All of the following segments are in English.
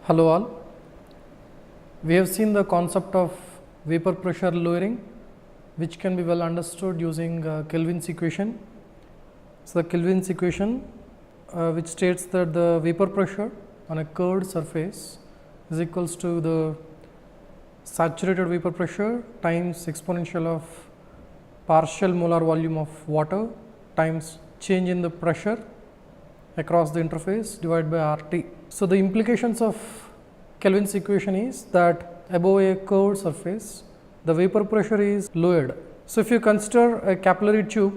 Hello all. We have seen the concept of vapor pressure lowering, which can be well understood using Kelvin's equation. So, the Kelvin's equation which states that the vapor pressure on a curved surface is equals to the saturated vapor pressure times exponential of partial molar volume of water times change in the pressure across the interface divided by RT. So, the implications of Kelvin's equation is that above a curved surface the vapor pressure is lowered. So, if you consider a capillary tube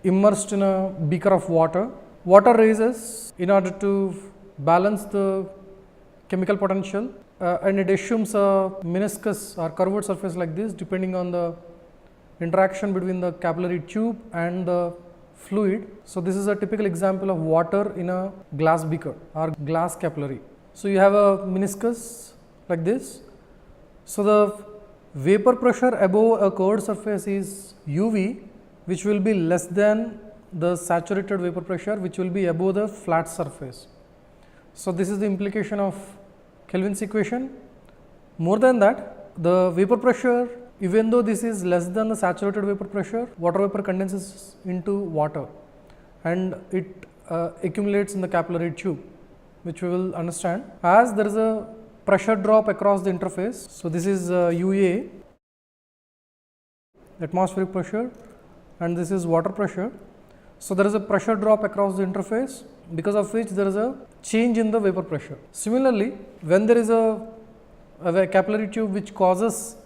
immersed in a beaker of water, water rises in order to balance the chemical potential and it assumes a meniscus or curved surface like this depending on the interaction between the capillary tube and the fluid. So, this is a typical example of water in a glass beaker or glass capillary. So, you have a meniscus like this. So, the vapor pressure above a curved surface is UV, which will be less than the saturated vapor pressure, which will be above the flat surface. So, this is the implication of Kelvin's equation. More than that, the vapor pressure, even though this is less than the saturated vapor pressure, water vapor condenses into water and it accumulates in the capillary tube, which we will understand as there is a pressure drop across the interface. So, this is UA, atmospheric pressure, and this is water pressure. So, there is a pressure drop across the interface, because of which there is a change in the vapor pressure. Similarly, when there is a capillary tube which causes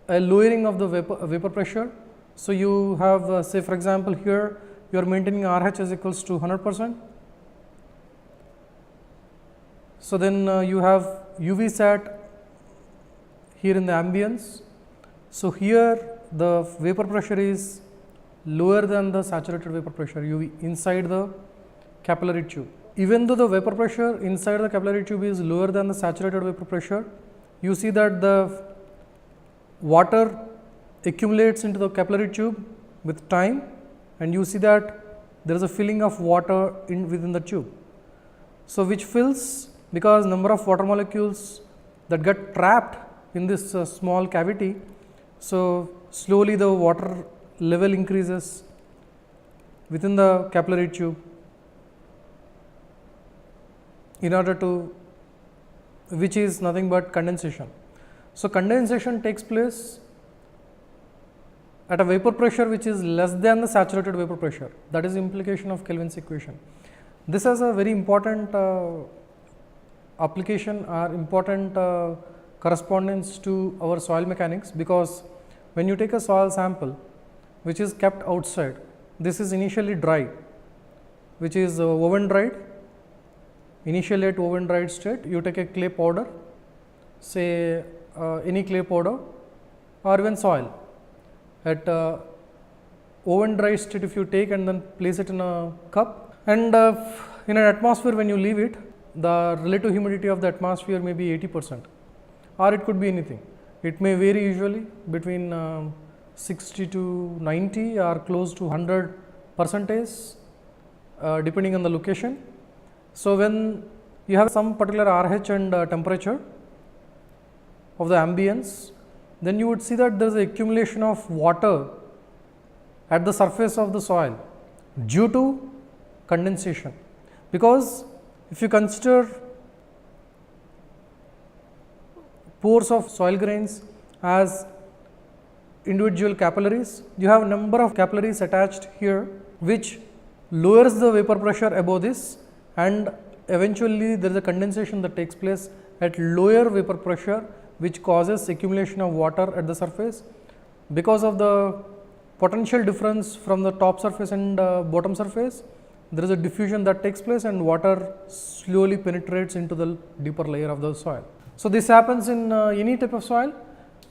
a lowering of the vapor pressure. So, you have say for example, here you are maintaining RH is equals to 100%. So, then you have UV sat here in the ambience. So, here the vapor pressure is lower than the saturated vapor pressure UV inside the capillary tube. Even though the vapor pressure inside the capillary tube is lower than the saturated vapor pressure, you see that the water accumulates into the capillary tube with time, and you see that there is a filling of water within the tube. So, which fills because number of water molecules that get trapped in this small cavity. So, slowly the water level increases within the capillary tube in order to, which is nothing but condensation. So, condensation takes place at a vapor pressure which is less than the saturated vapor pressure. That is the implication of Kelvin's equation. This has a very important application or important correspondence to our soil mechanics, because when you take a soil sample which is kept outside, this is initially dry, which is oven dried. Initially at oven dried state, you take a clay powder, say any clay powder or even soil. At oven dry state, if you take and then place it in a cup, and in an atmosphere when you leave it, the relative humidity of the atmosphere may be 80%, or it could be anything. It may vary usually between 60 to 90 or close to 100 percentage depending on the location. So, when you have some particular RH and temperature of the ambience, then you would see that there is an accumulation of water at the surface of the soil due to condensation. Because if you consider pores of soil grains as individual capillaries, you have a number of capillaries attached here which lowers the vapor pressure above this, and eventually there is a condensation that takes place at lower vapor pressure, which causes accumulation of water at the surface. Because of the potential difference from the top surface and bottom surface, there is a diffusion that takes place and water slowly penetrates into the deeper layer of the soil. So, this happens in any type of soil,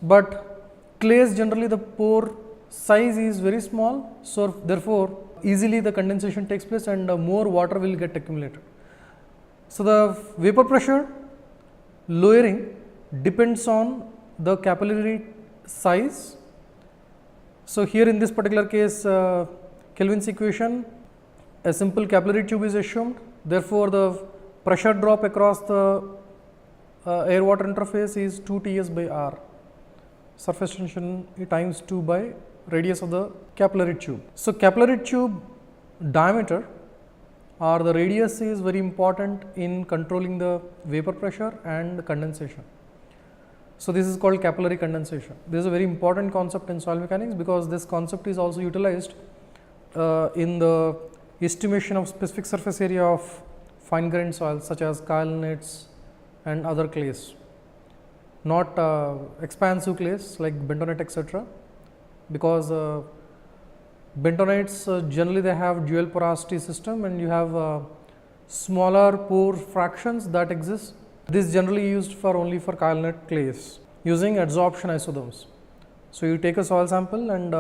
but clays generally the pore size is very small. So, therefore, easily the condensation takes place and more water will get accumulated. So, the vapor pressure lowering depends on the capillary size. So, here in this particular case, Kelvin's equation, a simple capillary tube is assumed. Therefore, the pressure drop across the air water interface is 2 Ts by R, surface tension times 2 by radius of the capillary tube. So, capillary tube diameter or the radius is very important in controlling the vapor pressure and condensation. So, this is called capillary condensation. This is a very important concept in soil mechanics, because this concept is also utilized in the estimation of specific surface area of fine grained soils such as kylenates and other clays, not expansive clays like bentonite etc., because bentonates generally they have dual porosity system and you have smaller pore fractions that exist. This is generally used for only for kyelenate clays using adsorption isotherms. So, you take a soil sample and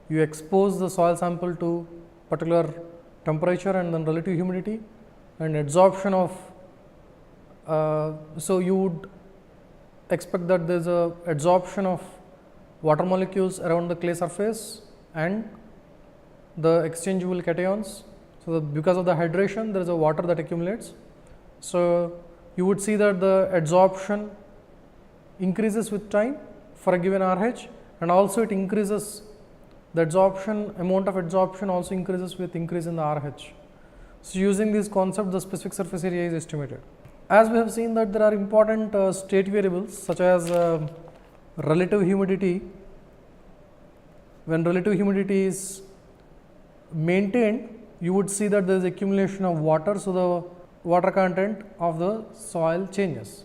you expose the soil sample to particular temperature and then relative humidity and adsorption of, so you would expect that there is a adsorption of water molecules around the clay surface and the exchangeable cations. So, because of the hydration there is a water that accumulates. So, you would see that the adsorption increases with time for a given RH, and also it increases the adsorption, amount of adsorption also increases with increase in the RH. So, using this concept the specific surface area is estimated. As we have seen that there are important state variables such as relative humidity. When relative humidity is maintained, you would see that there is accumulation of water. So, the water content of the soil changes.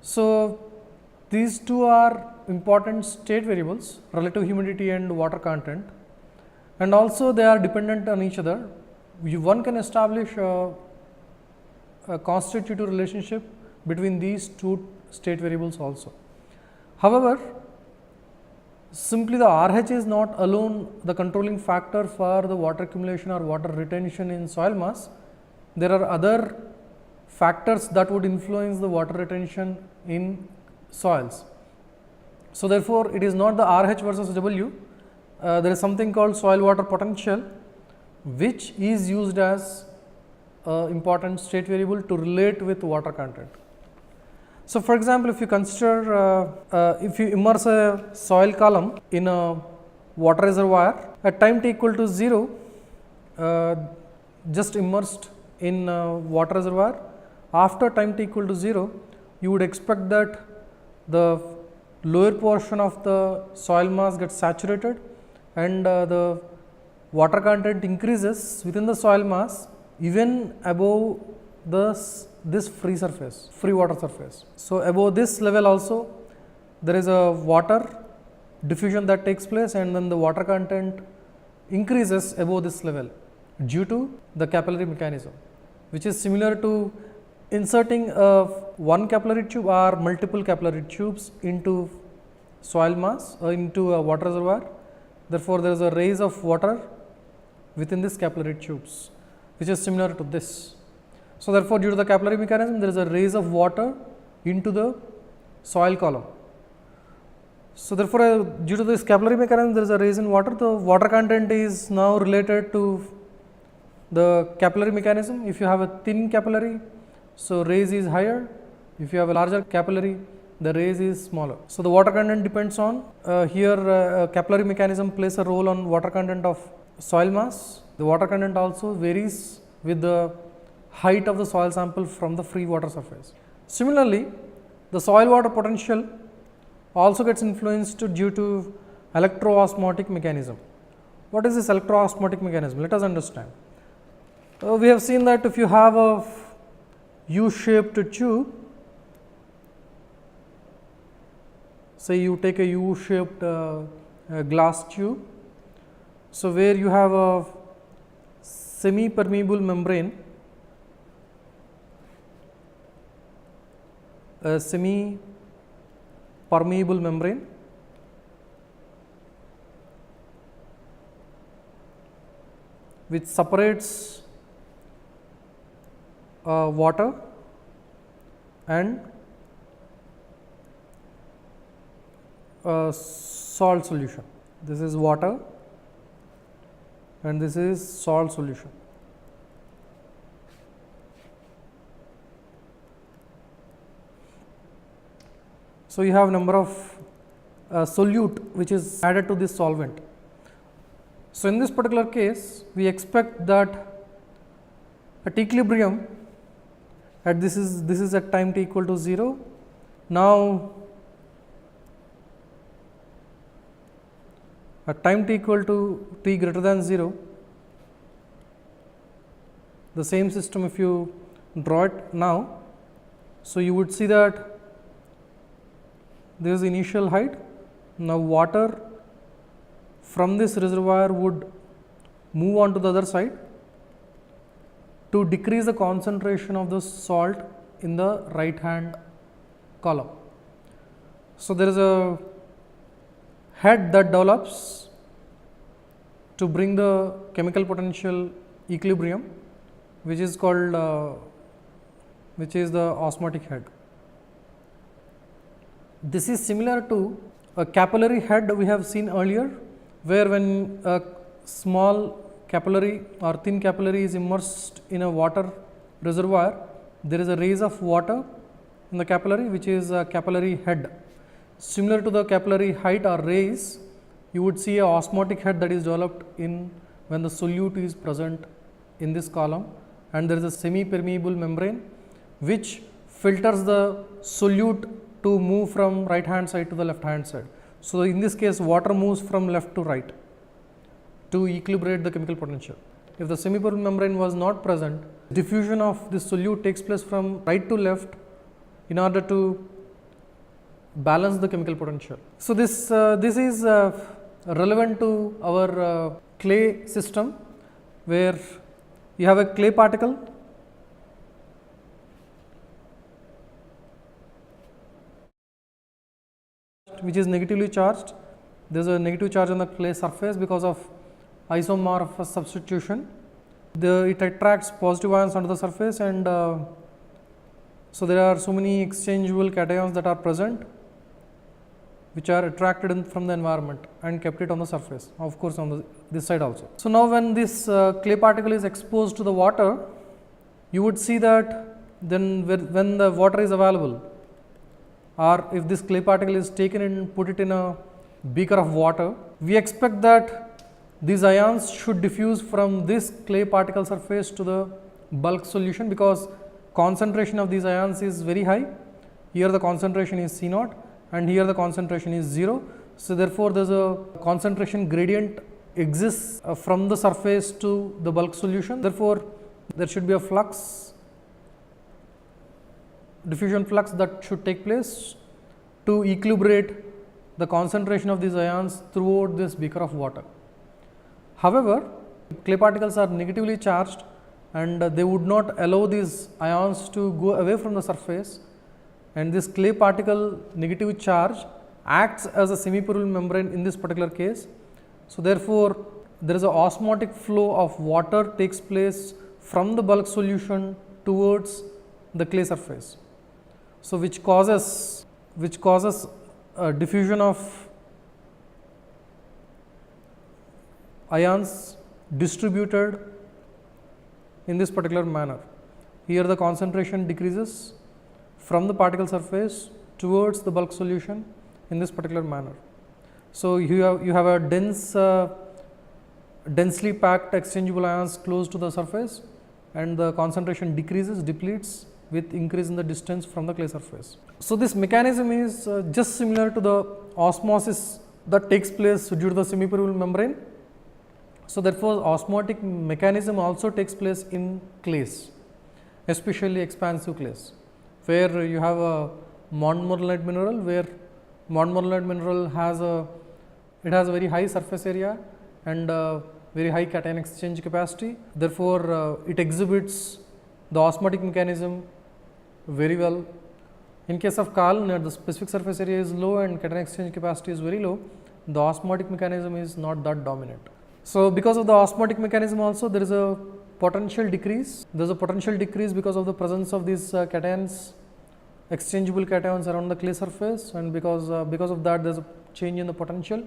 So, these two are important state variables, relative humidity and water content, and also they are dependent on each other. One can establish a constitutive relationship between these two state variables also. However, simply the RH is not alone the controlling factor for the water accumulation or water retention in soil mass. There are other factors that would influence the water retention in soils. So, therefore, it is not the RH versus W, there is something called soil water potential, which is used as important state variable to relate with water content. So, for example, if you consider if you immerse a soil column in a water reservoir at time t equal to 0, just immersed in water reservoir, after time t equal to 0, you would expect that the lower portion of the soil mass gets saturated and the water content increases within the soil mass even above this free surface, free water surface. So, above this level also there is a water diffusion that takes place, and then the water content increases above this level due to the capillary mechanism, which is similar to inserting one capillary tube or multiple capillary tubes into soil mass into a water reservoir. Therefore, there is a raise of water within this capillary tubes, which is similar to this. So, therefore, due to the capillary mechanism there is a raise of water into the soil column. So, therefore, due to this capillary mechanism there is a raise in water, the water content is now related to the capillary mechanism. If you have a thin capillary, so raise is higher. If you have a larger capillary, the raise is smaller. So, the water content depends on here capillary mechanism plays a role on water content of soil mass. The water content also varies with the height of the soil sample from the free water surface. Similarly, the soil water potential also gets influenced due to electroosmotic mechanism. What is this electroosmotic mechanism? Let us understand. We have seen that if you have a U-shaped tube, say you take a U-shaped glass tube, so where you have a semi-permeable membrane, which separates water and salt solution. This is water and this is salt solution. So, you have number of solute which is added to this solvent. So, in this particular case we expect that at equilibrium at this is at time t equal to 0. Now, at time t equal to t greater than 0, the same system if you draw it now. So, you would see that there is initial height. Now, water from this reservoir would move on to the other side to decrease the concentration of the salt in the right hand column. So, there is a head that develops to bring the chemical potential equilibrium, which is called which is the osmotic head. This is similar to a capillary head we have seen earlier, where when a small capillary or thin capillary is immersed in a water reservoir, there is a raise of water in the capillary, which is a capillary head. Similar to the capillary height or raise, you would see a osmotic head that is developed in when the solute is present in this column, and there is a semi permeable membrane which filters the solute to move from right hand side to the left hand side. So, in this case water moves from left to right to equilibrate the chemical potential. If the semi permeable membrane was not present, diffusion of this solute takes place from right to left in order to balance the chemical potential. So, this is relevant to our clay system, where you have a clay particle which is negatively charged. There is a negative charge on the clay surface because of isomorph substitution. It attracts positive ions onto the surface, and so there are so many exchangeable cations that are present, which are attracted from the environment and kept it on the surface, of course on this side also. So, now when this clay particle is exposed to the water, you would see that then when the water is available, or if this clay particle is taken and put it in a beaker of water, we expect that these ions should diffuse from this clay particle surface to the bulk solution, because concentration of these ions is very high. Here the concentration is C naught and here the concentration is 0. So, therefore, there is a concentration gradient exists from the surface to the bulk solution. Therefore, there should be a flux, diffusion flux that should take place to equilibrate the concentration of these ions throughout this beaker of water. However, clay particles are negatively charged and they would not allow these ions to go away from the surface, and this clay particle negative charge acts as a semi-permeable membrane in this particular case. So, therefore, there is a osmotic flow of water takes place from the bulk solution towards the clay surface. So, which causes a diffusion of ions distributed in this particular manner. Here the concentration decreases from the particle surface towards the bulk solution in this particular manner. So, you have a densely packed exchangeable ions close to the surface, and the concentration decreases, depletes with increase in the distance from the clay surface. So, this mechanism is just similar to the osmosis that takes place due to the semi-permeable membrane. So, therefore, osmotic mechanism also takes place in clays, especially expansive clays, where you have a montmorillonite mineral, where montmorillonite mineral has a very high surface area and very high cation exchange capacity. Therefore, it exhibits the osmotic mechanism very well. In case of kaolin, the specific surface area is low and cation exchange capacity is very low, the osmotic mechanism is not that dominant. So, because of the osmotic mechanism also, there is a potential decrease. There is a potential decrease because of the presence of these cations, exchangeable cations around the clay surface, and because of that there is a change in the potential.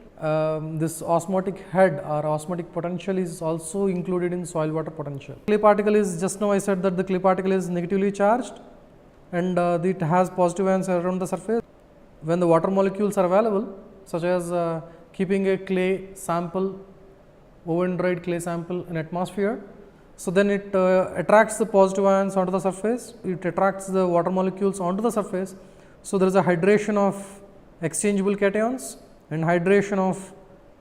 This osmotic head or osmotic potential is also included in soil water potential. Clay particle is, just now I said that the clay particle is negatively charged and it has positive ions around the surface. when the water molecules are available, such as keeping a clay sample, oven dried clay sample in atmosphere, so then it attracts the positive ions onto the surface, it attracts the water molecules onto the surface. So, there is a hydration of exchangeable cations and hydration of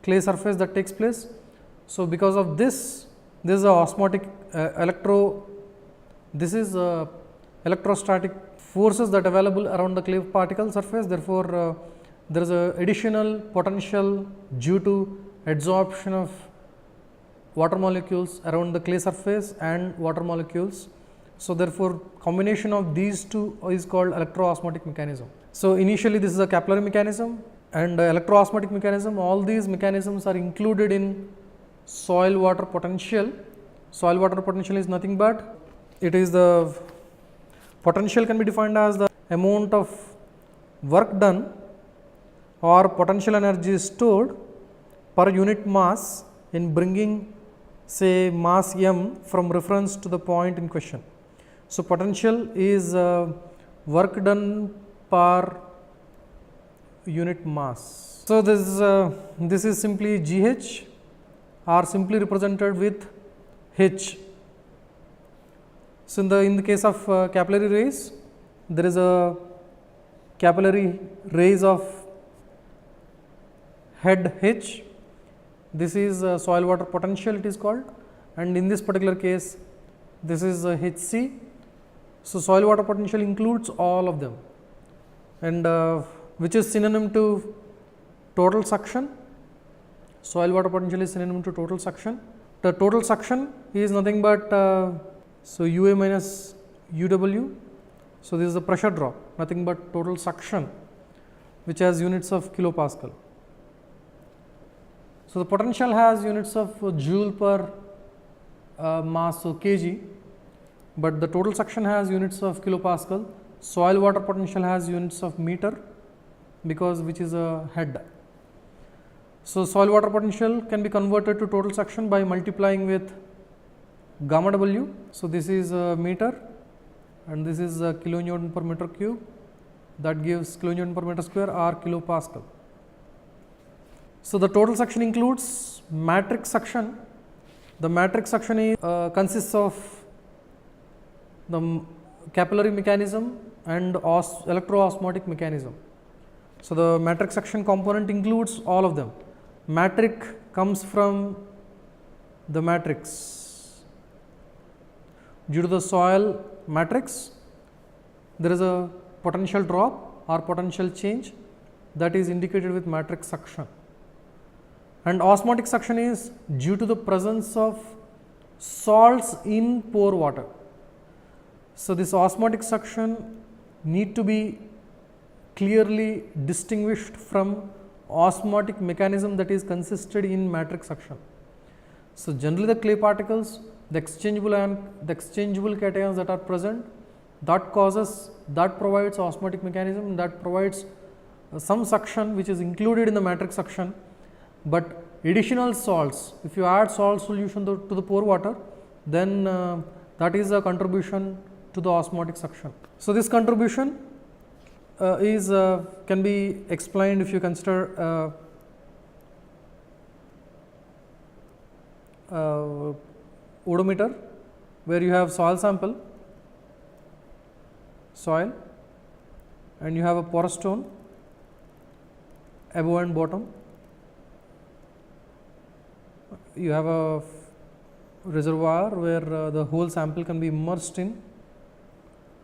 clay surface that takes place. So, because of this is a osmotic electrostatic forces that available around the clay particle surface. Therefore, there is a additional potential due to adsorption of water molecules around the clay surface and water molecules. So, therefore, combination of these two is called electroosmotic mechanism. So, initially this is a capillary mechanism and electroosmotic mechanism. All these mechanisms are included in soil water potential. Soil water potential is nothing but it is the potential can be defined as the amount of work done or potential energy stored per unit mass in bringing say mass m from reference to the point in question. So, potential is work done per unit mass. So, this is simply GH are simply represented with H. So, in the case of capillary rays, there is a capillary rays of head H. This is soil water potential it is called, and in this particular case this is HC. So, soil water potential includes all of them, and which is synonym to total suction. Soil water potential is synonym to total suction. The total suction is nothing but so UA minus UW. So, this is the pressure drop, nothing but total suction, which has units of kilopascal. So, the potential has units of joule per mass, so kg, but the total suction has units of kilopascal. Soil water potential has units of meter, because which is a head. So, soil water potential can be converted to total suction by multiplying with gamma W. So, this is a meter and this is a kilonewton per meter cube, that gives kilonewton per meter square or kilopascal. So, the total suction includes matrix suction. The matrix suction is, consists of the capillary mechanism and electroosmotic mechanism. So, the matrix suction component includes all of them. Matrix comes from the matrix. Due to the soil matrix, there is a potential drop or potential change that is indicated with matrix suction. And osmotic suction is due to the presence of salts in pore water. So, this osmotic suction need to be clearly distinguished from osmotic mechanism that is consisted in matrix suction. So, generally the clay particles, the exchangeable cations that are present, that provides osmotic mechanism, that provides some suction which is included in the matrix suction, but additional salts, if you add salt solution to the pore water, then that is a contribution to the osmotic suction. So, this contribution can be explained if you consider odometer, where you have soil sample, and you have a porous stone above and bottom. You have a reservoir where the whole sample can be immersed in,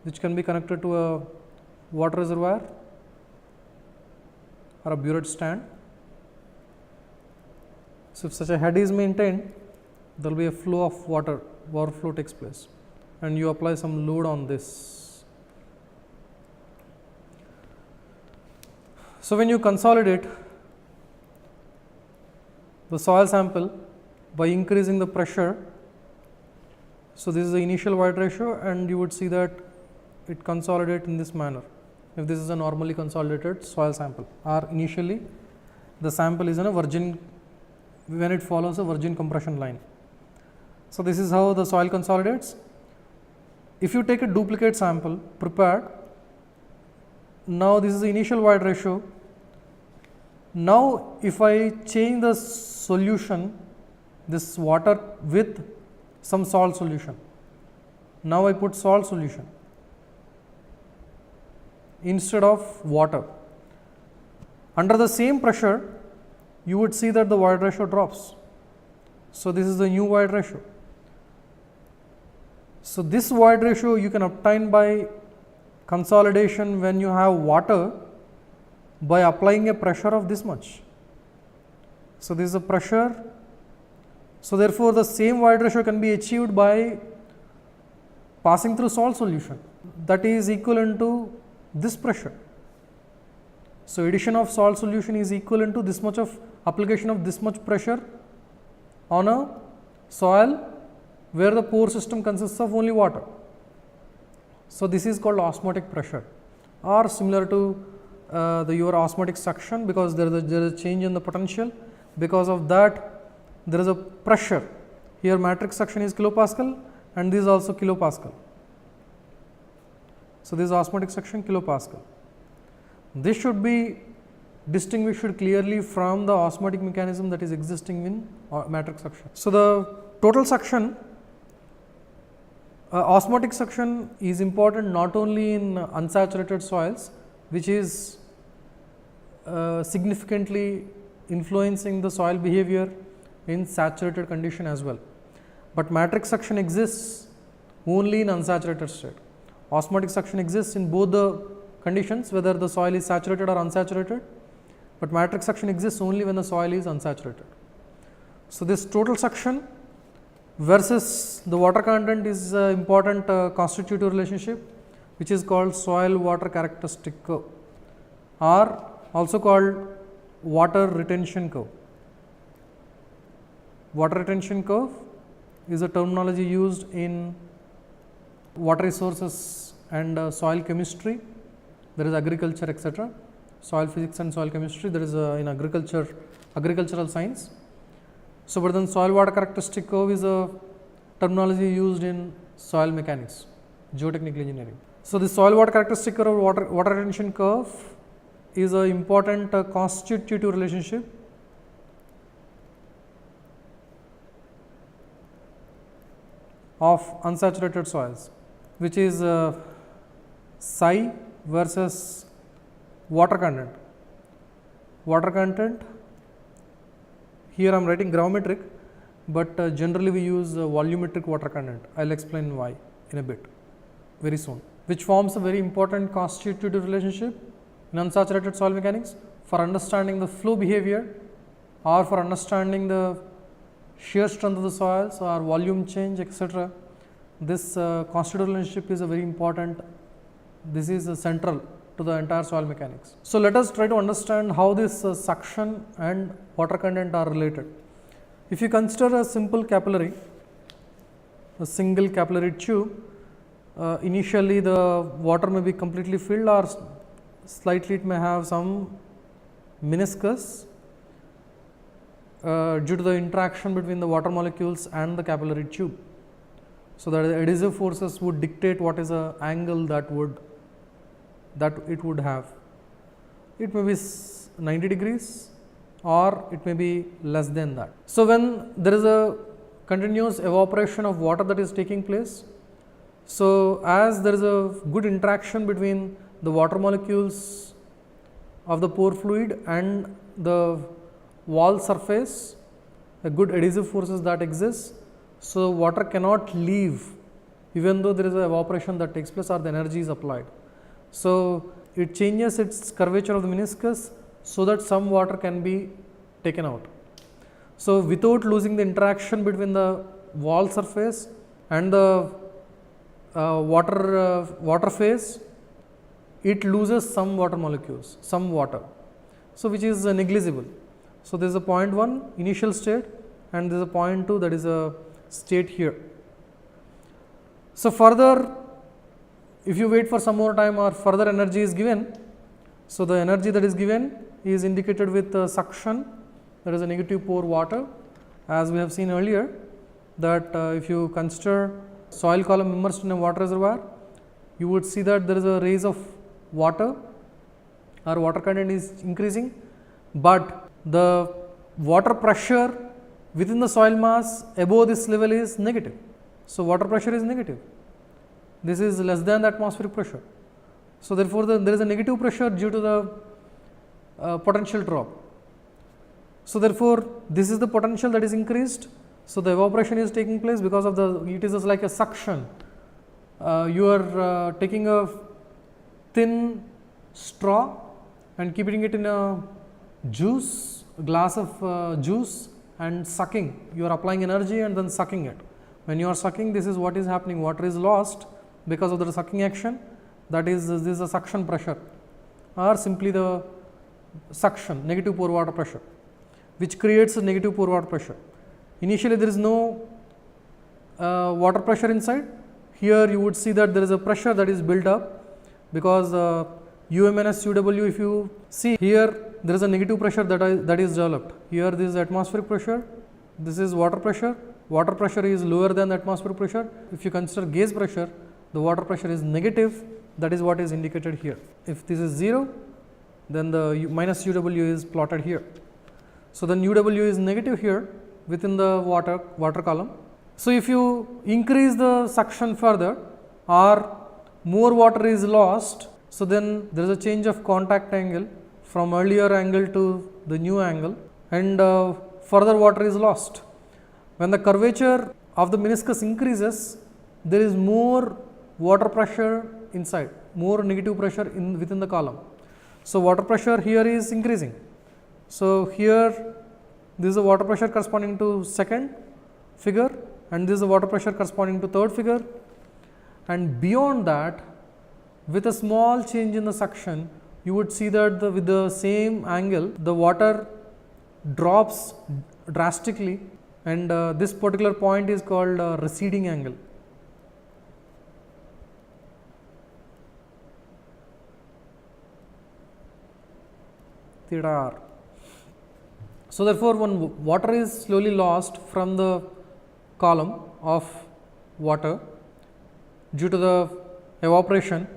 which can be connected to a water reservoir or a burette stand. So, if such a head is maintained, there will be a flow of water flow takes place, and you apply some load on this. So, when you consolidate the soil sample by increasing the pressure, so this is the initial void ratio, and you would see that it consolidates in this manner. If this is a normally consolidated soil sample, or initially the sample is in a virgin, when it follows a virgin compression line. So, this is how the soil consolidates. If you take a duplicate sample prepared Now this is the initial void ratio. Now if I change the solution, this water with some salt solution, now I put salt solution instead of water. Under the same pressure, you would see that the void ratio drops. So this is the new void ratio. So this void ratio you can obtain by consolidation when you have water by applying a pressure of this much. So this is a pressure. So therefore the same void ratio can be achieved by passing through salt solution, that is equivalent to this pressure. So addition of salt solution is equivalent to this much of application of this much pressure on a soil where the pore system consists of only water. So this is called osmotic pressure, or similar to your osmotic suction, because there is a change in the potential. Because of that, there is a pressure. Here matrix suction is kilopascal and this is also kilopascal. So this is osmotic suction kilopascal. This should be distinguished clearly from the osmotic mechanism that is existing in matrix suction. So the total suction, osmotic suction is important not only in unsaturated soils, which is significantly influencing the soil behavior in saturated condition as well, but matrix suction exists only in unsaturated state. Osmotic suction exists in both the conditions, whether the soil is saturated or unsaturated, but matrix suction exists only when the soil is unsaturated. So this total suction versus the water content is an important constitutive relationship, which is called soil water characteristic curve, or also called water retention curve. Water retention curve is a terminology used in water resources and soil chemistry. There is agriculture, etc. Soil physics and soil chemistry, there is in agricultural science. So, but then soil water characteristic curve is a terminology used in soil mechanics, geotechnical engineering. So, the soil water characteristic curve, water retention curve is an important constitutive relationship of unsaturated soils, which is psi versus water content. Water content, here I am writing gravimetric, but generally we use volumetric water content. I will explain why in a bit, very soon, which forms a very important constitutive relationship in unsaturated soil mechanics for understanding the flow behavior or for understanding the shear strength of the soils or volume change, etc. This constitutive relationship is a very important, this is central to the entire soil mechanics. So, let us try to understand how this suction and water content are related. If you consider a simple capillary, a single capillary tube, initially the water may be completely filled or slightly it may have some meniscus due to the interaction between the water molecules and the capillary tube. So, that the adhesive forces would dictate what is the angle that it would have. It may be 90 degrees or it may be less than that. So, when there is a continuous evaporation of water that is taking place, so as there is a good interaction between the water molecules of the pore fluid and the wall surface, a good adhesive forces that exist. So, water cannot leave even though there is a evaporation that takes place or the energy is applied. So, it changes its curvature of the meniscus so that some water can be taken out. So, without losing the interaction between the wall surface and the water phase, it loses some water molecules, some water, so which is negligible. So, there is a point 1 initial state and there is a point 2 that is a state here. So, further if you wait for some more time or further energy is given, so the energy that is given is indicated with suction, that is a negative pore water, as we have seen earlier that if you consider soil column immersed in a water reservoir, you would see that there is a raise of water or water content is increasing, but the water pressure within the soil mass above this level is negative. So, water pressure is negative, this is less than the atmospheric pressure. So, therefore, there is a negative pressure due to the potential drop. So, therefore, this is the potential that is increased. So, the evaporation is taking place because of it is like a suction. You are taking a thin straw and keeping it in a glass of juice and sucking. You are applying energy and then sucking it. When you are sucking, this is what is happening, water is lost because of the sucking action, that is this is a suction pressure or simply the suction, negative pore water pressure, which creates a negative pore water pressure. Initially there is no water pressure inside. Here you would see that there is a pressure that is built up because U minus UW, if you see here, there is a negative pressure that is developed. Here this is atmospheric pressure, this is water pressure. Water pressure is lower than the atmospheric pressure. If you consider gauge pressure, the water pressure is negative, that is what is indicated here. If this is 0, then the minus UW is plotted here. So, then UW is negative here within the water column. So, if you increase the suction further or more water is lost, so then there is a change of contact angle from earlier angle to the new angle, and further water is lost. When the curvature of the meniscus increases, there is more water pressure inside, more negative pressure within the column. So, water pressure here is increasing. So, here this is the water pressure corresponding to second figure, and this is the water pressure corresponding to third figure, and beyond that, with a small change in the suction, you would see that with the same angle the water drops drastically, and this particular point is called receding angle. Theta r. So, therefore, when water is slowly lost from the column of water due to the evaporation,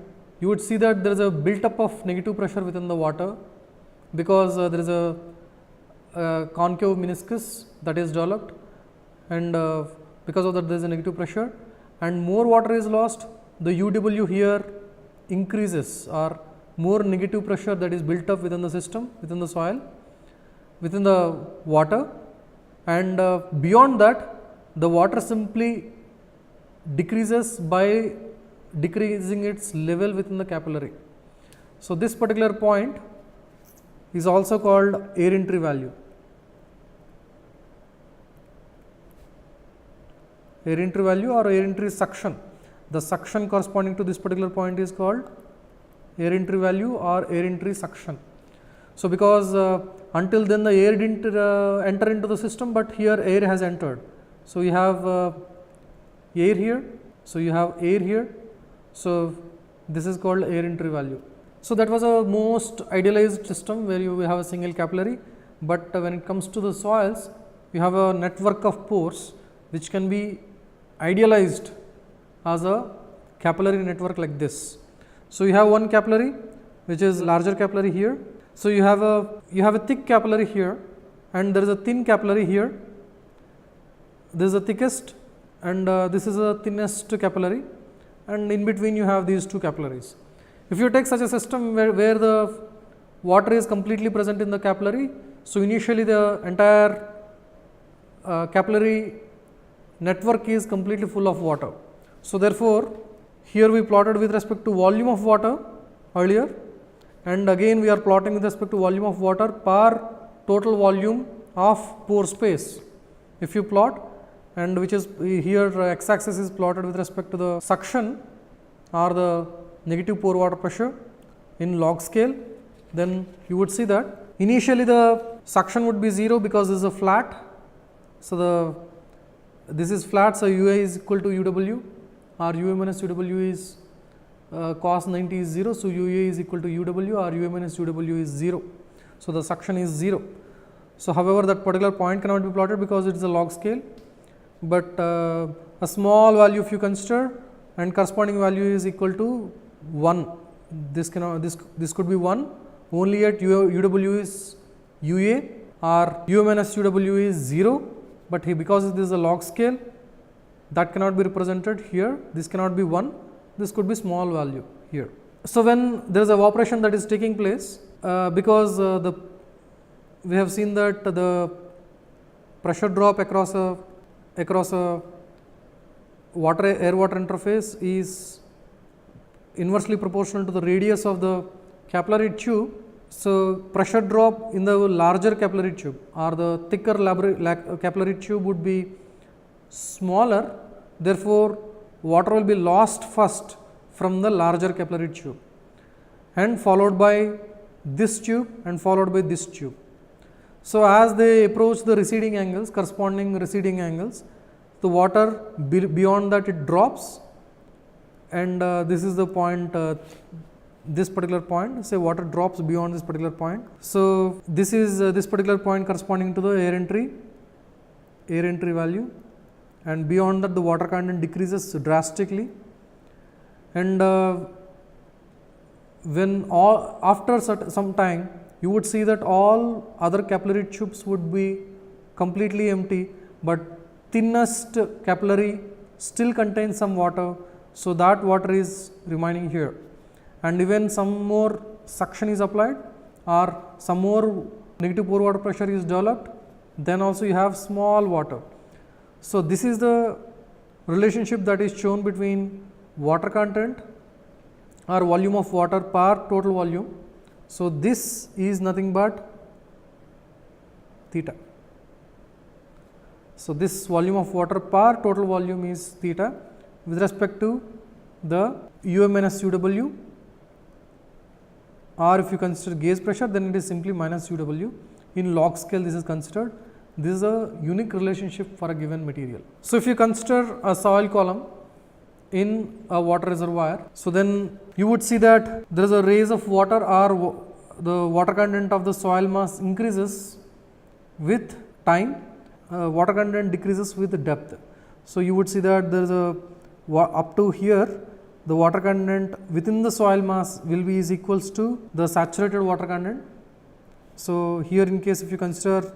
you would see that there is a built up of negative pressure within the water because there is a concave meniscus that is developed, and because of that there is a negative pressure, and more water is lost, the UW here increases, or more negative pressure that is built up within the system, within the soil, within the water, and beyond that the water simply decreases by decreasing its level within the capillary. So, this particular point is also called air entry value. Air entry value or air entry suction. The suction corresponding to this particular point is called air entry value or air entry suction. So, because until then the air did not enter into the system, but here air has entered. So, you have air here, so you have air here. So, this is called air entry value. So, that was a most idealized system where you have a single capillary, but when it comes to the soils, you have a network of pores which can be idealized as a capillary network like this. So, you have one capillary which is larger capillary here. So, you have a thick capillary here, and there is a thin capillary here. This is the thickest, and this is the thinnest capillary, and in between you have these two capillaries. If you take such a system where the water is completely present in the capillary, so initially the entire capillary network is completely full of water. So, therefore, here we plotted with respect to volume of water earlier, and again we are plotting with respect to volume of water per total volume of pore space. If you plot, and which is here x axis is plotted with respect to the suction or the negative pore water pressure in log scale, then you would see that initially the suction would be 0 because this is a flat. So, this is flat, so UA is equal to UW, or UA minus UW is cos 90 is 0. So, UA is equal to UW, or UA minus UW is 0. So, the suction is 0. So, however, that particular point cannot be plotted because it is a log scale, but a small value if you consider, and corresponding value is equal to 1. This could be 1 only at UW is UA or UA minus UW is 0, but here because this is a log scale, that cannot be represented here, this cannot be 1, this could be small value here. So, when there is evaporation that is taking place, because we have seen that the pressure drop across a air water interface is inversely proportional to the radius of the capillary tube. So, pressure drop in the larger capillary tube or the thicker capillary tube would be smaller, therefore, water will be lost first from the larger capillary tube and followed by this tube and followed by this tube. So, as they approach the receding angles, corresponding receding angles, the water beyond that it drops, and this is the point, this particular point, say water drops beyond this particular point. So, this is this particular point corresponding to the air entry value, and beyond that the water content decreases drastically, and when after some time you would see that all other capillary tubes would be completely empty, but thinnest capillary still contains some water. So, that water is remaining here, and even some more suction is applied or some more negative pore water pressure is developed, then also you have small water. So, this is the relationship that is shown between water content or volume of water per total volume. So, this is nothing but theta. So, this volume of water per total volume is theta with respect to the UA minus UW, or if you consider gauge pressure, then it is simply minus UW. In log scale this is considered. This is a unique relationship for a given material. So, if you consider a soil column in a water reservoir, so then you would see that there is a raise of water or the water content of the soil mass increases with time, water content decreases with depth. So, you would see that there is a up to here the water content within the soil mass will be is equals to the saturated water content. So, here in case if you consider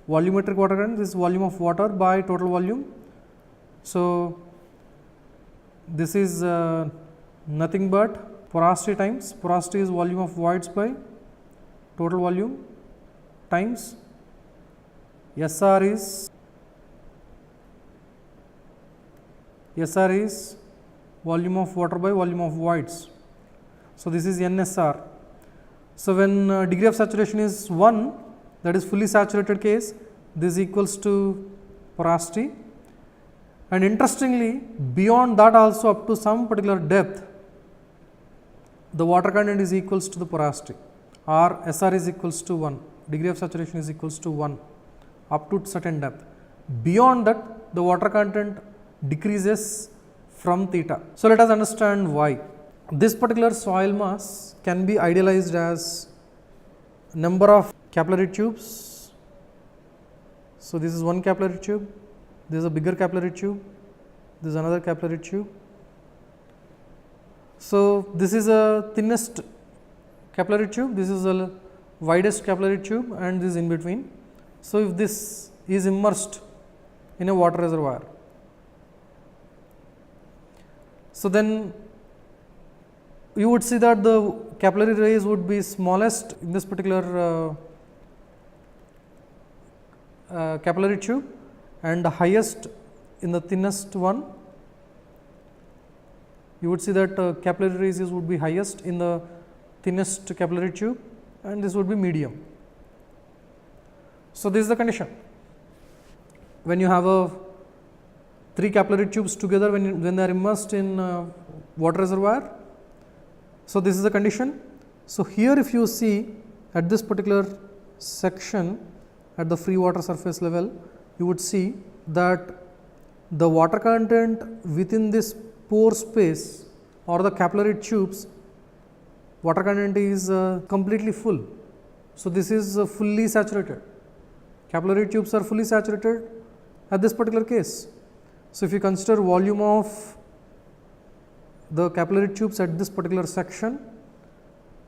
volumetric water content, this is volume of water by total volume. So, this is nothing but porosity times, porosity is volume of voids by total volume times SR is volume of water by volume of voids. So, this is NSR. So, when degree of saturation is 1, that is fully saturated case, this equals to porosity, and interestingly beyond that also up to some particular depth the water content is equals to the porosity, or SR is equals to 1, degree of saturation is equals to 1 up to certain depth. Beyond that the water content decreases from theta. So, let us understand why. This particular soil mass can be idealized as number of capillary tubes. So, this is one capillary tube, this is a bigger capillary tube, this is another capillary tube. So, this is a thinnest capillary tube, this is a widest capillary tube, and this is in between. So, if this is immersed in a water reservoir, so then you would see that the capillary raise would be smallest in this particular capillary tube and the highest in the thinnest one. You would see that capillary raises would be highest in the thinnest capillary tube, and this would be medium. So, this is the condition. When you have 3 capillary tubes together, when they are immersed in water reservoir. So, this is the condition. So, here if you see at this particular section at the free water surface level, you would see that the water content within this pore space or the capillary tubes, water content is completely full. So, this is fully saturated, capillary tubes are fully saturated at this particular case. So, if you consider volume of the capillary tubes at this particular section,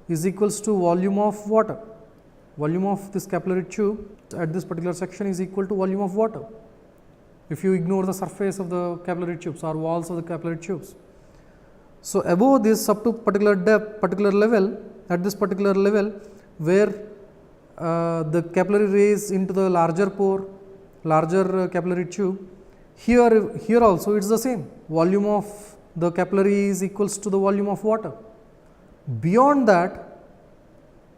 is equals to volume of water. Volume of this capillary tube at this particular section is equal to volume of water, if you ignore the surface of the capillary tubes or walls of the capillary tubes. So, above this up to particular depth, particular level, at this particular level where the capillary rays into the larger pore, larger capillary tube, here also it is the same, volume of the capillary is equals to the volume of water. Beyond that,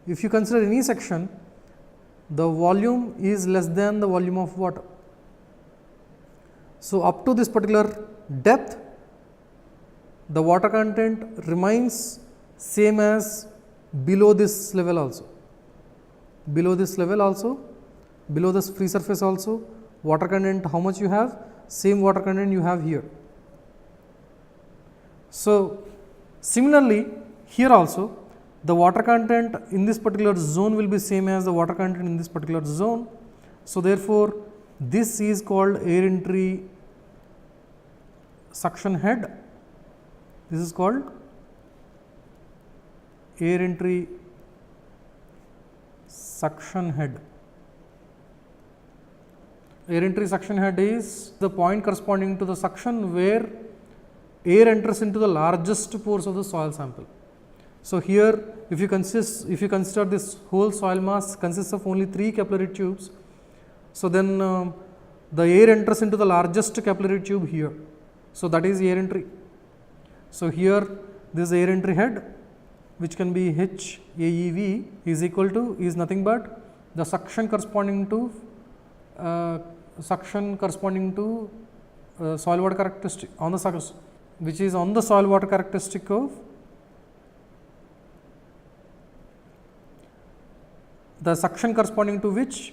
if you consider any section, the volume is less than the volume of water. So, up to this particular depth, the water content remains same as below this level also. Below this level also, below this free surface also, water content how much you have, same water content you have here. So, similarly, here also the water content in this particular zone will be same as the water content in this particular zone. So, therefore, this is called air entry suction head. This is called air entry suction head. Air entry suction head is the point corresponding to the suction where air enters into the largest pores of the soil sample. So, here if you consider this whole soil mass consists of only 3 capillary tubes. So, then the air enters into the largest capillary tube here. So, that is air entry. So, here this air entry head, which can be HAEV, is equal to, is nothing but the suction corresponding to soil water characteristic on the surface, which is on the soil water characteristic curve. The suction corresponding to which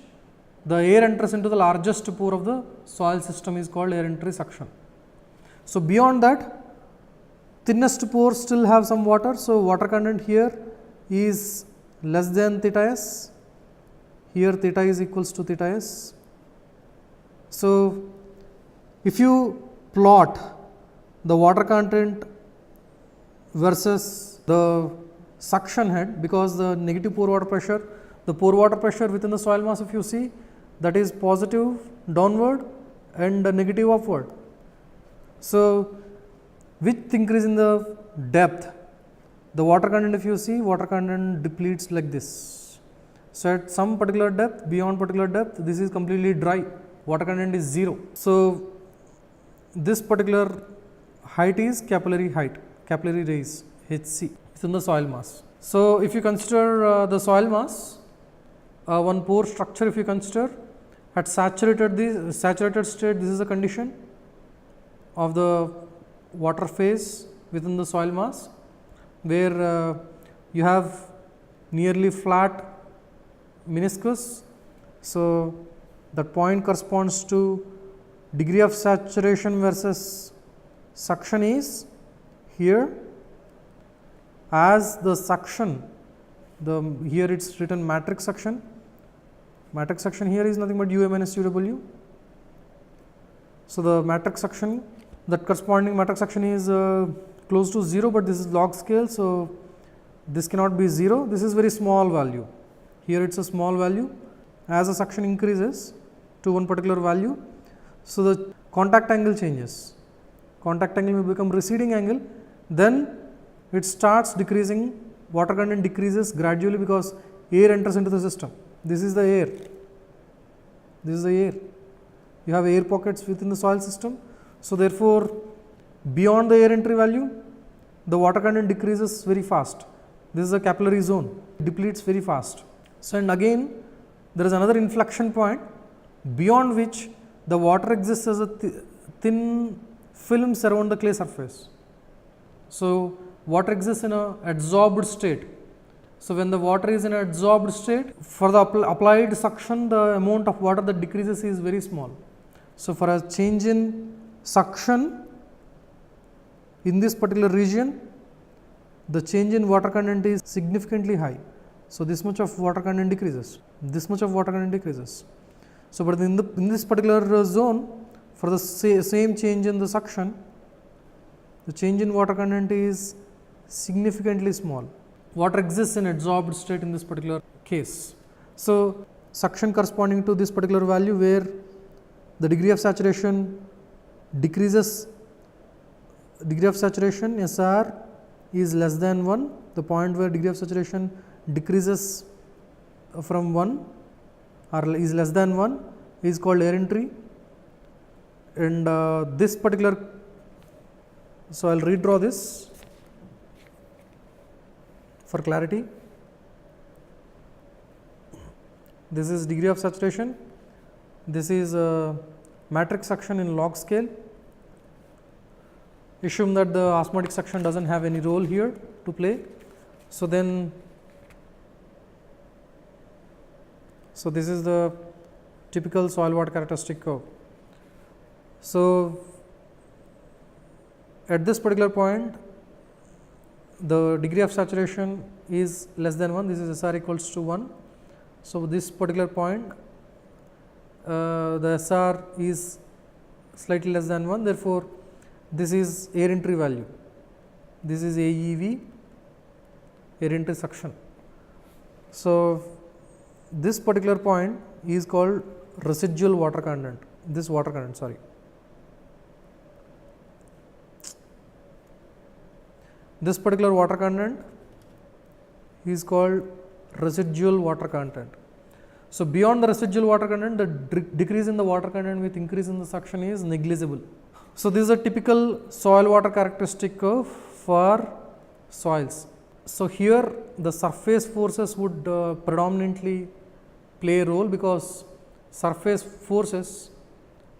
the air enters into the largest pore of the soil system is called air entry suction. So, beyond that, thinnest pores still have some water. So, water content here is less than theta s, here theta is equals to theta s. So, if you plot the water content versus the suction head, because the negative pore water pressure, the pore water pressure within the soil mass, if you see, that is positive downward and negative upward. So, with increase in the depth, the water content, if you see, water content depletes like this. So, at some particular depth, beyond particular depth, this is completely dry, water content is 0. So, this particular height is capillary height, capillary rays HC within the soil mass. So, if you consider the soil mass, one pore structure, if you consider at saturated state, this is the condition of the water phase within the soil mass, where you have nearly flat meniscus. So, that point corresponds to degree of saturation versus suction is here, as the suction, here it is written matrix suction. Matrix suction here is nothing but UA minus UW. So, the matrix suction, that corresponding matrix suction is close to 0, but this is log scale. So, this cannot be 0, this is very small value, here it is a small value. As the suction increases to one particular value, so the contact angle changes, contact angle may become receding angle, then it starts decreasing, water content decreases gradually because air enters into the system. This is the air, this is the air, you have air pockets within the soil system. So, therefore, beyond the air entry value, the water content decreases very fast. This is a capillary zone, it depletes very fast. So, and again there is another inflection point beyond which the water exists as a thin films around the clay surface. So, water exists in a adsorbed state. So, when the water is in an adsorbed state, for the applied suction, the amount of water that decreases is very small. So, for a change in suction in this particular region, the change in water content is significantly high. So, this much of water content decreases, this much of water content decreases. So, but in this particular zone, for the same change in the suction, the change in water content is significantly small. water exists in adsorbed state in this particular case. So, suction corresponding to this particular value where the degree of saturation decreases, degree of saturation SR is less than 1, the point where degree of saturation decreases from 1 or is less than 1 is called air entry, and this particular, so I will redraw this for clarity. This is degree of saturation, this is matrix suction in log scale. Assume that the osmotic suction does not have any role here to play. So, then this is the typical soil water characteristic curve. So, at this particular point the degree of saturation is less than 1, this is SR equals to 1. So, this particular point the SR is slightly less than 1, therefore, this is air entry value, this is AEV, air entry suction. So, this particular point is called residual water content, this water content, sorry. This particular water content is called residual water content. So, beyond the residual water content, the decrease in the water content with increase in the suction is negligible. So, this is a typical soil water characteristic curve for soils. So, here the surface forces would predominantly play a role, because surface forces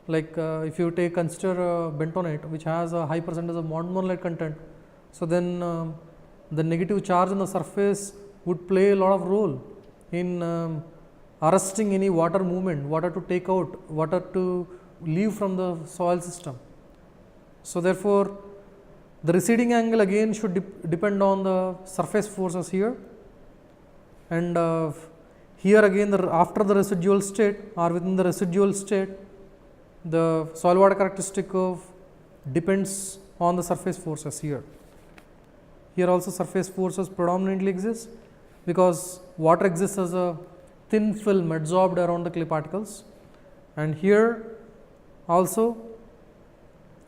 like if you consider bentonite which has a high percentage of montmorillonite content. So, then the negative charge on the surface would play a lot of role in arresting any water movement, water to take out, water to leave from the soil system. So, therefore, the receding angle again should depend on the surface forces here, and here again after the residual state or within the residual state, the soil water characteristic curve depends on the surface forces here. Here also surface forces predominantly exist, because water exists as a thin film adsorbed around the clay particles, and here also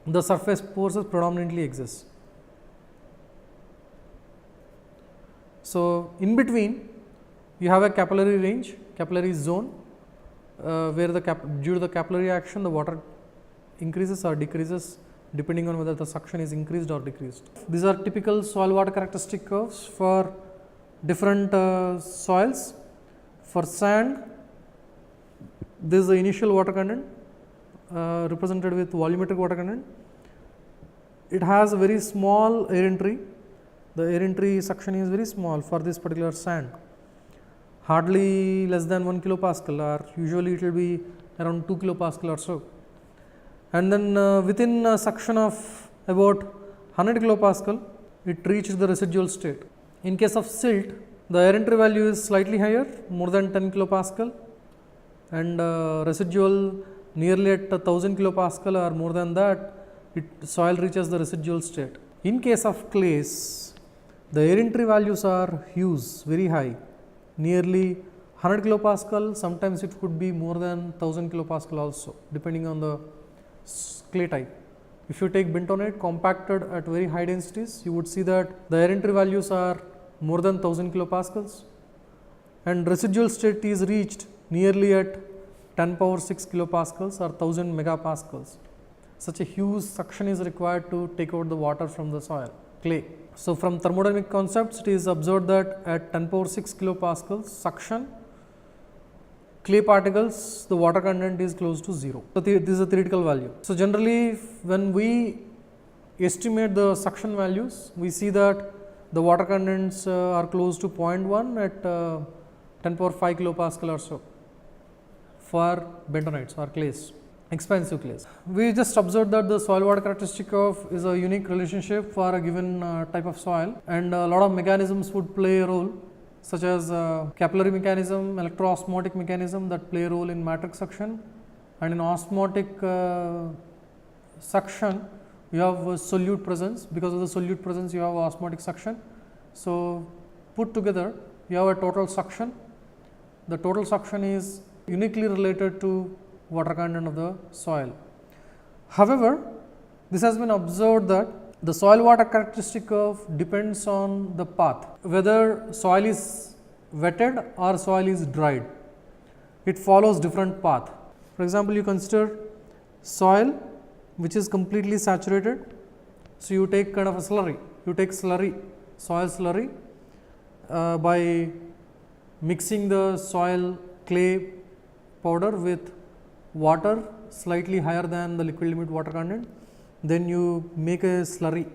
the surface forces predominantly exist. So, in between you have a capillary range, capillary zone, where due to the capillary action the water increases or decreases depending on whether the suction is increased or decreased. These are typical soil water characteristic curves for different soils. For sand, this is the initial water content represented with volumetric water content. It has a very small air entry, the air entry suction is very small for this particular sand, hardly less than 1 kilopascal, or usually it will be around 2 kilopascal or so. And then within a suction of about 100 kilopascal, it reached the residual state. In case of silt, the air entry value is slightly higher, more than 10 kilopascal, and residual nearly at 1000 kilopascal or more than that, soil reaches the residual state. In case of clays, the air entry values are huge, very high, nearly 100 kilopascal, sometimes it could be more than 1000 kilopascal also, depending on the clay type. If you take bentonite compacted at very high densities, you would see that the air entry values are more than 1000 kilopascals, and residual state is reached nearly at 10 power 6 kilopascals or 1000 megapascals. Such a huge suction is required to take out the water from the soil, clay. So, from thermodynamic concepts, it is observed that at 10 power 6 kilopascals suction, clay particles, the water content is close to 0. So, this is a theoretical value. So, generally when we estimate the suction values, we see that the water contents are close to 0.1 at 10 power 5 kilopascal or so for bentonites or clays, expensive clays. We just observed that the soil water characteristic curve is a unique relationship for a given type of soil, and a lot of mechanisms would play a role, such as capillary mechanism, electro-osmotic mechanism that play a role in matrix suction, and in osmotic suction you have solute presence. Because of the solute presence you have osmotic suction. So, put together, you have a total suction. The total suction is uniquely related to water content of the soil. However, this has been observed that the soil water characteristic curve depends on the path, whether soil is wetted or soil is dried. It follows different path. For example, you consider soil which is completely saturated. So, you take kind of a slurry, you take slurry, soil slurry by mixing the soil clay powder with water slightly higher than the liquid limit water content, then you make a slurry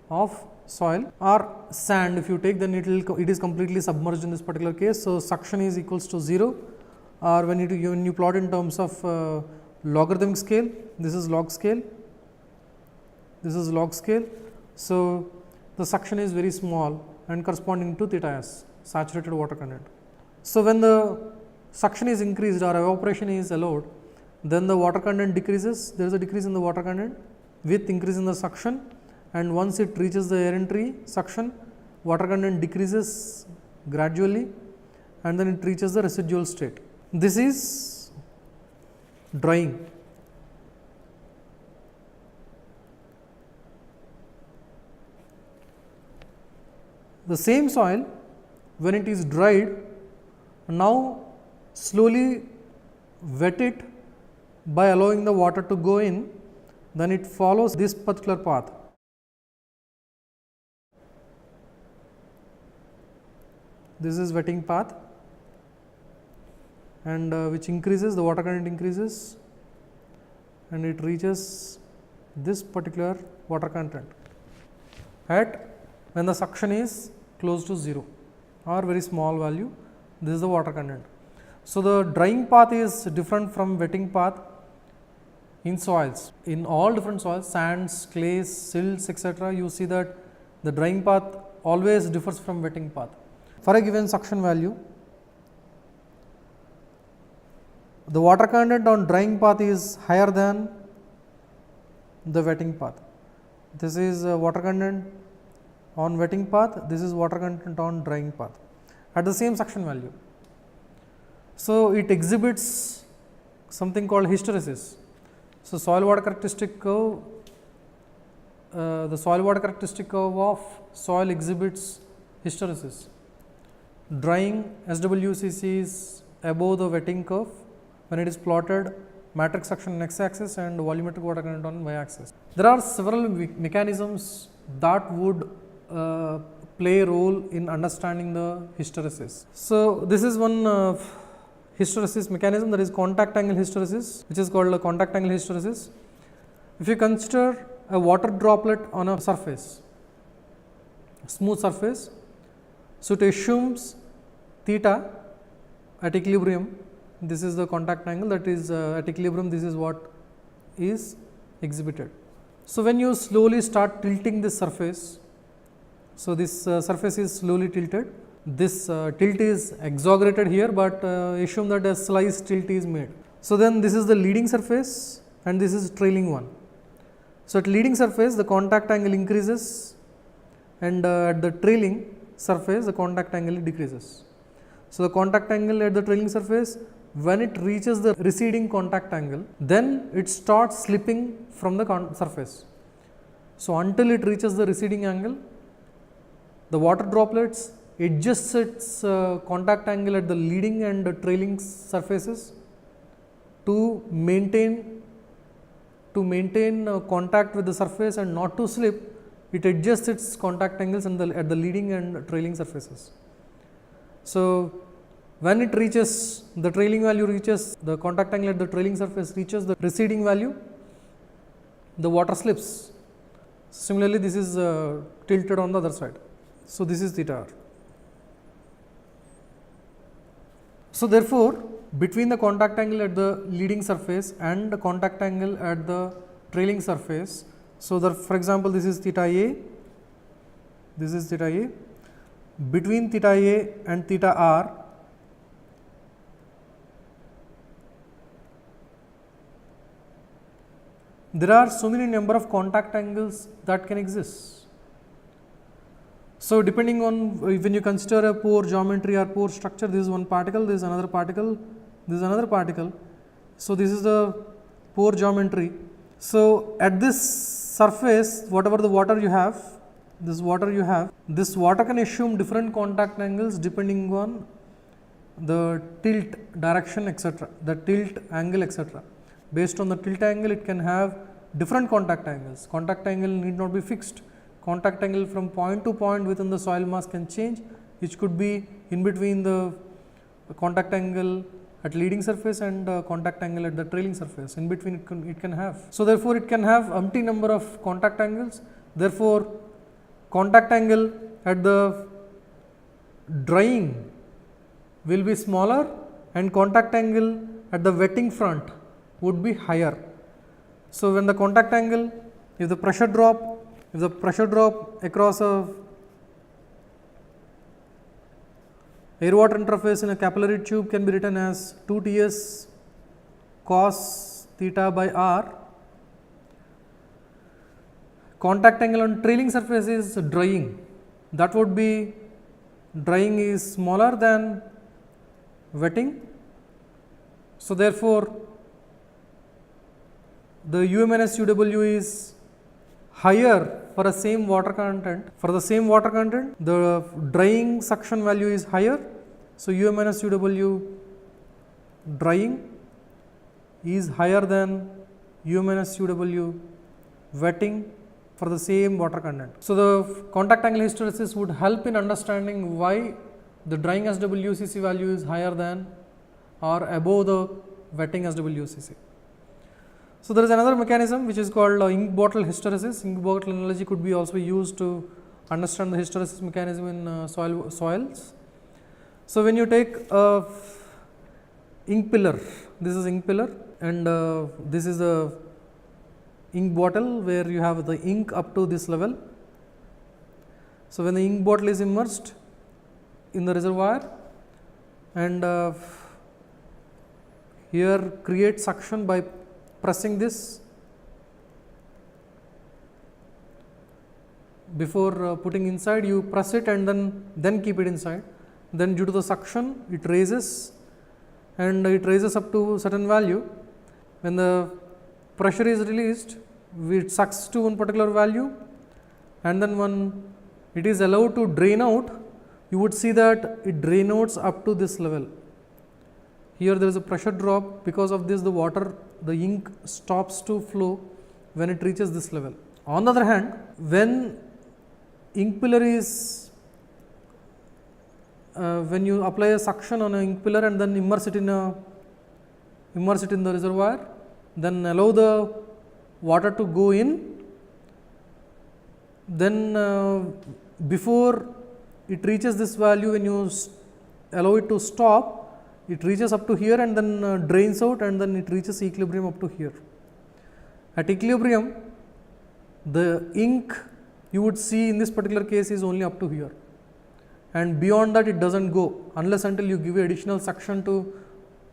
of soil, or sand if you take, then it is completely submerged in this particular case. So, suction is equals to 0, or when you plot in terms of logarithmic scale, this is log scale, this is log scale. So, the suction is very small and corresponding to theta s, saturated water content. So, when the suction is increased or evaporation is allowed, then the water content decreases, there is a decrease in the water content with increase in the suction, and once it reaches the air entry suction, water content decreases gradually and then it reaches the residual state. This is drying. The same soil, when it is dried, now slowly wet it by allowing the water to go in, then it follows this particular path. This is wetting path, and which increases, the water content increases and it reaches this particular water content at when the suction is close to 0 or very small value. This is the water content. So, the drying path is different from wetting path in soils. In all different soils, sands, clays, silts, etc., you see that the drying path always differs from wetting path. For a given suction value, the water content on drying path is higher than the wetting path. This is water content on wetting path, this is water content on drying path at the same suction value. So, it exhibits something called hysteresis. So, soil water characteristic curve, the soil water characteristic curve of soil exhibits hysteresis. Drying SWCC is above the wetting curve when it is plotted matrix suction on x axis and volumetric water content on y axis. There are several mechanisms that would play a role in understanding the hysteresis. So, this is one hysteresis mechanism, that is contact angle hysteresis, which is called a contact angle hysteresis. If you consider a water droplet on a surface, smooth surface, so it assumes theta at equilibrium, this is the contact angle, that is at equilibrium, this is what is exhibited. So, when you slowly start tilting this surface, so this surface is slowly tilted, this tilt is exaggerated here, but assume that a slice tilt is made. So, then this is the leading surface and this is trailing one. So, at leading surface the contact angle increases, and at the trailing surface the contact angle decreases. So, the contact angle at the trailing surface, when it reaches the receding contact angle, then it starts slipping from the surface. So, until it reaches the receding angle, the water droplets adjusts its contact angle at the leading and the trailing surfaces to maintain contact with the surface and not to slip. It adjusts its contact angles at the leading and trailing surfaces. So, when it reaches the trailing value, reaches the contact angle at the trailing surface reaches the receding value, the water slips. Similarly, this is tilted on the other side. So, this is theta r. So, therefore, between the contact angle at the leading surface and the contact angle at the trailing surface, so for example, this is theta a, this is theta a, between theta a and theta r, there are so many number of contact angles that can exist. So, depending on when you consider a pore geometry or pore structure, this is one particle, this is another particle, this is another particle. So, this is the pore geometry. So, at this surface, whatever the water you have, this water can assume different contact angles depending on the tilt direction, etc., the tilt angle, etc. Based on the tilt angle, it can have different contact angles. Contact angle need not be fixed. Contact angle from point to point within the soil mass can change, which could be in between the contact angle at leading surface and contact angle at the trailing surface. In between it can have. So, therefore, it can have umpty number of contact angles. Therefore, contact angle at the drying will be smaller and contact angle at the wetting front would be higher. So, when the contact angle, if the pressure drop across a air water interface in a capillary tube can be written as 2 Ts cos theta by r. Contact angle on trailing surface is drying, that would be drying is smaller than wetting. So, therefore, the U minus UW is higher for a same water content. For the same water content, the drying suction value is higher. So, U minus UW drying is higher than U minus UW wetting for the same water content. So, the contact angle hysteresis would help in understanding why the drying SWCC value is higher than or above the wetting SWCC. So, there is another mechanism which is called ink bottle hysteresis. Ink bottle analogy could be also used to understand the hysteresis mechanism in soils. So, when you take a ink pillar, this is ink pillar and this is a ink bottle where you have the ink up to this level. So, when the ink bottle is immersed in the reservoir and here create suction by pressing this before putting inside, you press it and then keep it inside. Then due to the suction it raises and it raises up to certain value. When the pressure is released, it sucks to one particular value and then when it is allowed to drain out, you would see that it drain out up to this level. Here there is a pressure drop, because of this the water, the ink stops to flow when it reaches this level. On the other hand, when ink pillar is, when you apply a suction on an ink pillar and then immerse it in the reservoir, then allow the water to go in, then before it reaches this value, when you allow it to stop, it reaches up to here and then drains out and then it reaches equilibrium up to here. At equilibrium, the ink you would see in this particular case is only up to here and beyond that it does not go unless until you give additional suction to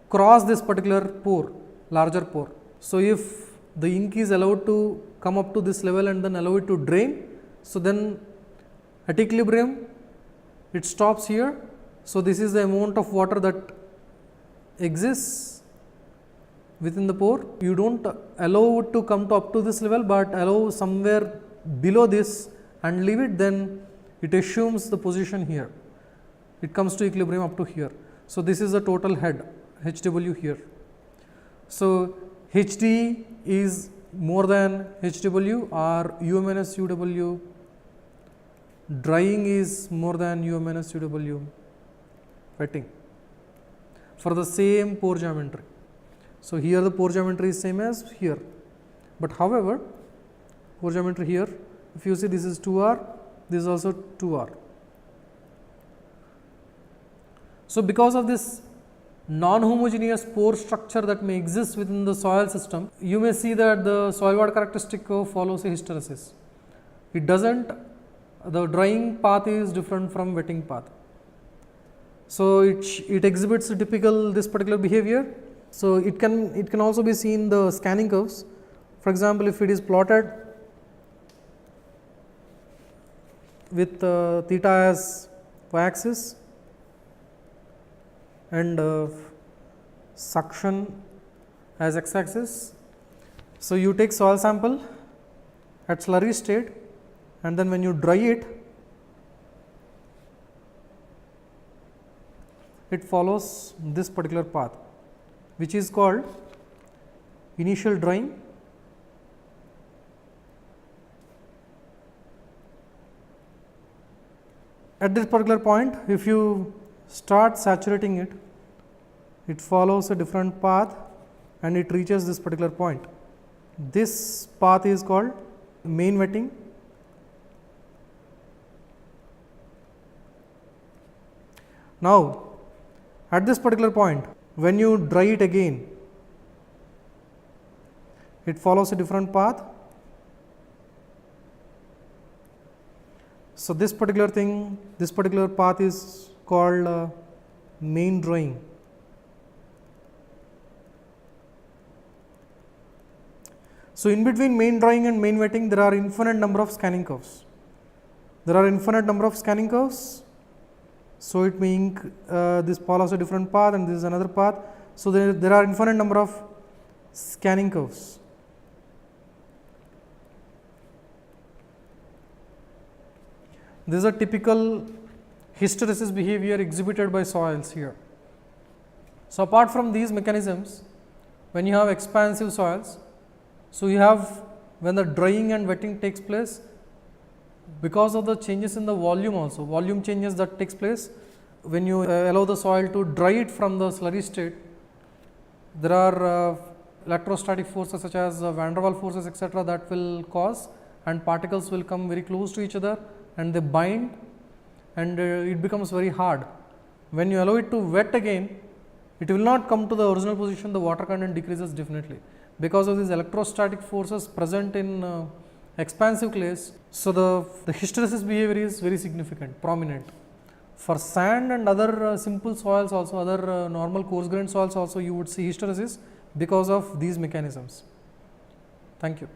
cross this particular pore, larger pore. So, if the ink is allowed to come up to this level and then allow it to drain, so then at equilibrium it stops here. So, this is the amount of water that exists within the pore. You do not allow it to come to up to this level, but allow somewhere below this and leave it, then it assumes the position here. It comes to equilibrium up to here. So, this is the total head HW here. So, HD is more than HW or U minus UW, drying is more than U minus UW wetting for the same pore geometry. So, here the pore geometry is same as here, but however, pore geometry here, if you see this is 2R, this is also 2R. So, because of this non-homogeneous pore structure that may exist within the soil system, you may see that the soil water characteristic curve follows a hysteresis. It does not, the drying path is different from wetting path. So, it exhibits a typical this particular behavior. So, it can also be seen the scanning curves. For example, if it is plotted with theta as y-axis and suction as x-axis. So, you take soil sample at slurry state and then when you dry it, it follows this particular path, which is called initial drying. At this particular point, if you start saturating it, it follows a different path and it reaches this particular point. This path is called main wetting. Now, at this particular point, when you dry it again, it follows a different path. So, this particular thing, this particular path is called main drying. So, in between main drying and main wetting, there are infinite number of scanning curves. There are infinite number of scanning curves. So, it means this follows a different path and this is another path. So, there are infinite number of scanning curves. This is a typical hysteresis behavior exhibited by soils here. So, apart from these mechanisms, when you have expansive soils, so you have when the drying and wetting takes place, because of the changes in the volume also, volume changes that takes place when you allow the soil to dry it from the slurry state, there are electrostatic forces such as van der Waals forces etc., that will cause, and particles will come very close to each other and they bind and it becomes very hard. When you allow it to wet again, it will not come to the original position, the water content decreases definitely because of these electrostatic forces present in expansive clays. So, the hysteresis behavior is very significant, prominent. For sand and other simple soils also, other normal coarse grained soils also, you would see hysteresis because of these mechanisms. Thank you.